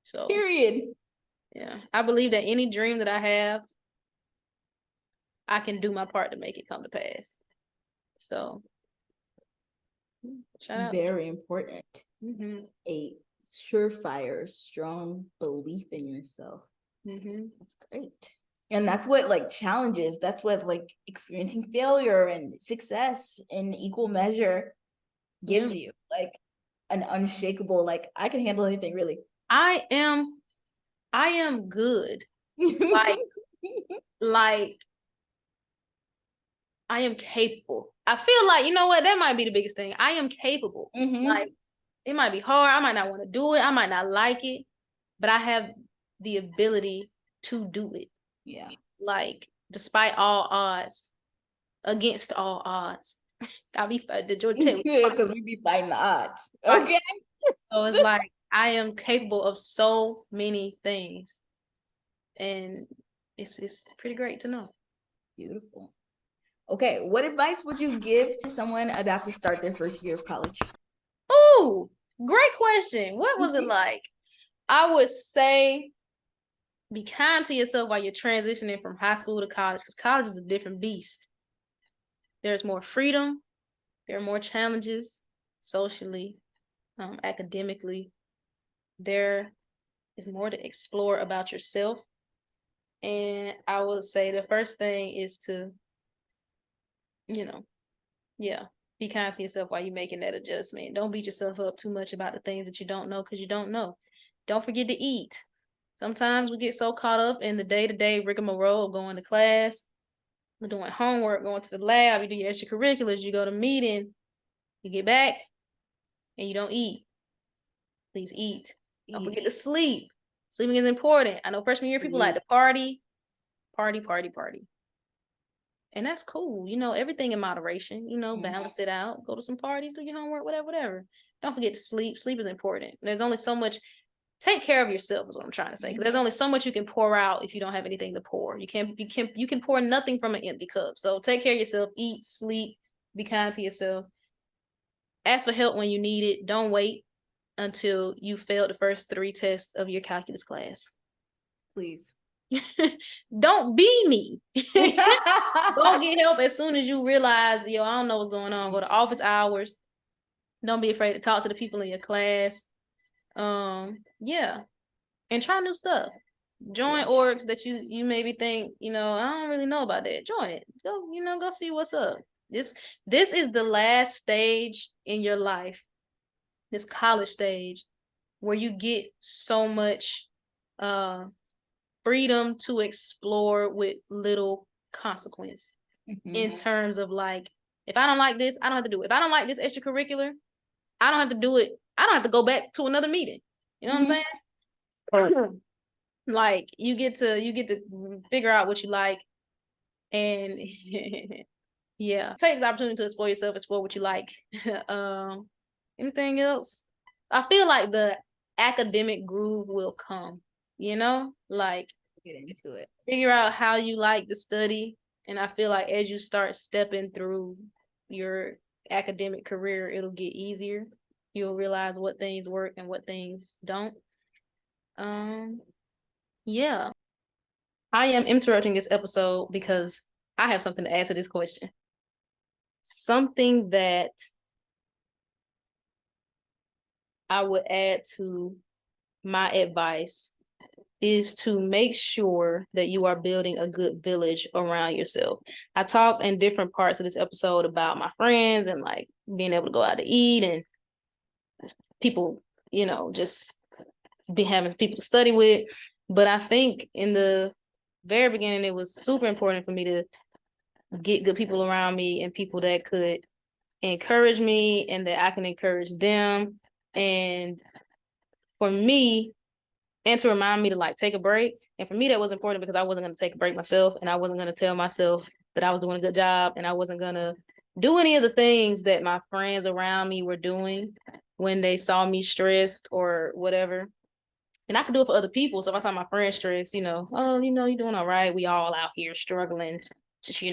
So Period. yeah, I believe that any dream that I have, I can do my part to make it come to pass. So shout out. Very important. Mm-hmm. A surefire, strong belief in yourself. Mm-hmm. That's great. And that's what like challenges, that's what like experiencing failure and success in equal measure gives you. Like an unshakable, like I can handle anything really. I am good. Like I am capable. I feel like, you know what, that might be the biggest thing. I am capable. Like it might be hard. I might not want to do it. I might not like it, but I have the ability to do it. Yeah. Like despite all odds, against all odds. I'll be the Georgia Because we be fighting the odds. Okay. So it's like I am capable of so many things. And it's pretty great to know. Beautiful. Okay, what advice would you give to someone about to start their first year of college? Oh, great question. What was it like? I would say be kind to yourself while you're transitioning from high school to college, because college is a different beast. There's more freedom. There are more challenges socially, academically. There is more to explore about yourself. And I would say the first thing is to, be kind to yourself while you're making that adjustment. Don't beat yourself up too much about the things that you don't know, because you don't know. Don't forget to eat. Sometimes we get so caught up in the day-to-day rigmarole of going to class, doing homework, going to the lab, you do your extracurriculars, you go to meeting, you get back, and you don't eat. Please eat. Don't forget to sleep. Sleeping is important. I know freshman year people like to party. And that's cool. Everything in moderation, balance it out. Go to some parties, do your homework, whatever. Don't forget to sleep. Sleep is important. There's only so much. Take care of yourself is what I'm trying to say. Because there's only so much you can pour out if you don't have anything to pour. You can pour nothing from an empty cup. So take care of yourself. Eat, sleep, be kind to yourself. Ask for help when you need it. Don't wait until you failed the first 3 tests of your calculus class. Please. Don't be me. Go get help as soon as you realize, I don't know what's going on. Go to office hours. Don't be afraid to talk to the people in your class. Yeah. And try new stuff. Join orgs that you maybe think, I don't really know about that. Join it. Go see what's up. This is the last stage in your life, this college stage, where you get so much freedom to explore with little consequence. In terms of like, if I don't like this, I don't have to do it. If I don't like this extracurricular, I don't have to do it. I don't have to go back to another meeting. You know what I'm saying? Like you get to figure out what you like, and yeah, take the opportunity to explore yourself, explore what you like. Anything else? I feel like the academic groove will come, like Get into it. figure out how you like to study. And I feel like as you start stepping through your academic career, it'll get easier. You'll realize what things work and what things don't. Yeah. I am interrupting this episode because I have something to add to this question. Something that I would add to my advice is to make sure that you are building a good village around yourself. I talked in different parts of this episode about my friends and like being able to go out to eat and people, just be having people to study with. But I think in the very beginning, it was super important for me to get good people around me and people that could encourage me and that I can encourage them. And for me, and to remind me to like take a break. And for me, that was important because I wasn't going to take a break myself, and I wasn't going to tell myself that I was doing a good job, and I wasn't going to do any of the things that my friends around me were doing when they saw me stressed or whatever. And I could do it for other people. So if I saw my friends stressed, oh, you're doing all right. We all out here struggling, just,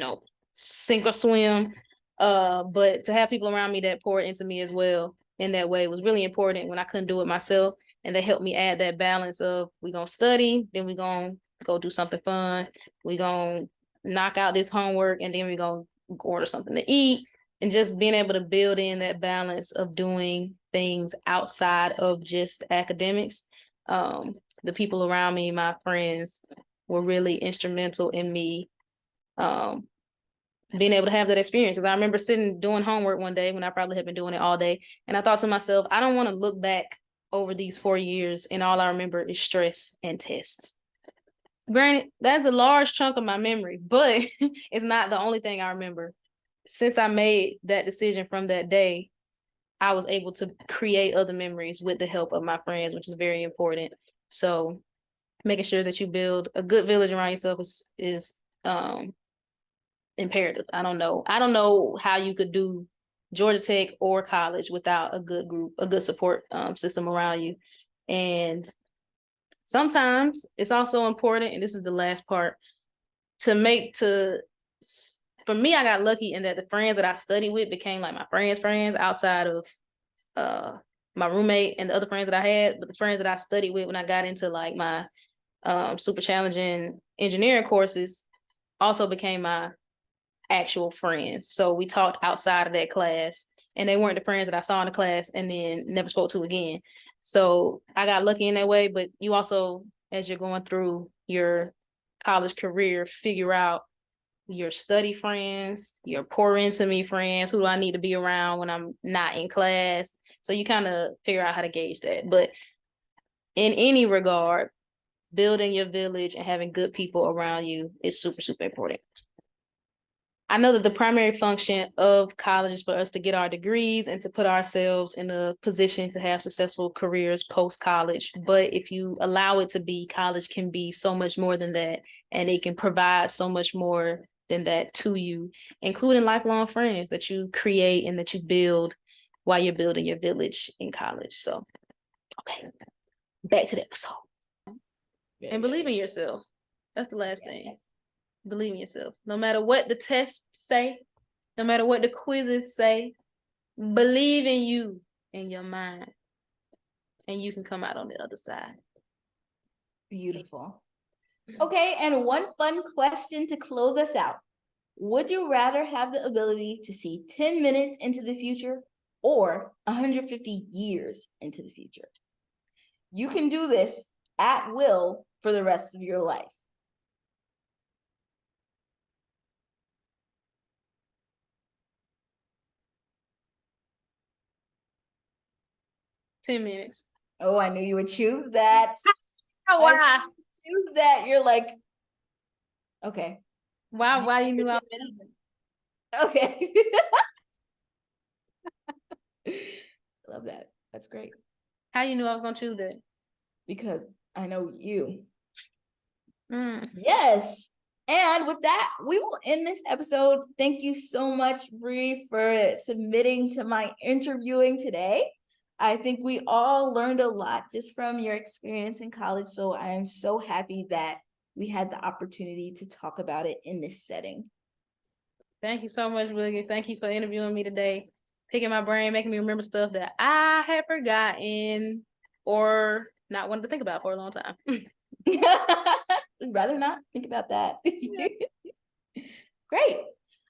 sink or swim. But to have people around me that poured into me as well in that way was really important when I couldn't do it myself. And they helped me add that balance of we're going to study, then we're going to go do something fun. We're going to knock out this homework, and then we're going to order something to eat. And just being able to build in that balance of doing things outside of just academics. The people around me, my friends, were really instrumental in me being able to have that experience. Because I remember sitting doing homework one day when I probably had been doing it all day, and I thought to myself, I don't want to look back over these 4 years and all I remember is stress and tests. Granted, that's a large chunk of my memory, but it's not the only thing I remember. Since I made that decision from that day, I was able to create other memories with the help of my friends, which is very important. So making sure that you build a good village around yourself is imperative. I don't know how you could do Georgia Tech or college without a good group, a good support system around you. And sometimes it's also important, and this is the last part, for me, I got lucky in that the friends that I studied with became like my friends outside of my roommate and the other friends that I had. But the friends that I studied with when I got into like my super challenging engineering courses also became my actual friends. So we talked outside of that class, and they weren't the friends that I saw in the class and then never spoke to again. So I got lucky in that way. But you also, as you're going through your college career, figure out your study friends, your pour into me friends, who do I need to be around when I'm not in class. So you kind of figure out how to gauge that. But in any regard, building your village and having good people around you is super, super important. I know that the primary function of college is for us to get our degrees and to put ourselves in a position to have successful careers post-college. But if you allow it to be, college can be so much more than that, and it can provide so much more than that to you, including lifelong friends that you create and that you build while you're building your village in college. So, okay, back to the episode. And believe in yourself. That's the last thing. Believe in yourself. No matter what the tests say, no matter what the quizzes say, believe in you and your mind, and you can come out on the other side. Beautiful. Okay, and one fun question to close us out. Would you rather have the ability to see 10 minutes into the future or 150 years into the future? You can do this at will for the rest of your life. Ten minutes. Oh, I knew you would choose that. Why? Choose that. You're like, okay. Why you knew I was? Okay. Love that. That's great. How you knew I was gonna choose that? Because I know you. Mm. Yes. And with that, we will end this episode. Thank you so much, Bree, for submitting to my interviewing today. I think we all learned a lot just from your experience in college. So I am so happy that we had the opportunity to talk about it in this setting. Thank you so much, William. Thank you for interviewing me today, picking my brain, making me remember stuff that I had forgotten or not wanted to think about for a long time. I'd rather not think about that. Great.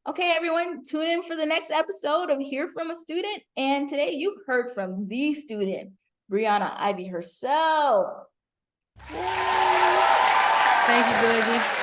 Okay, everyone, tune in for the next episode of Hear from a Student. And today you've heard from the student, Breanna Ivy herself. Thank you, Boogie.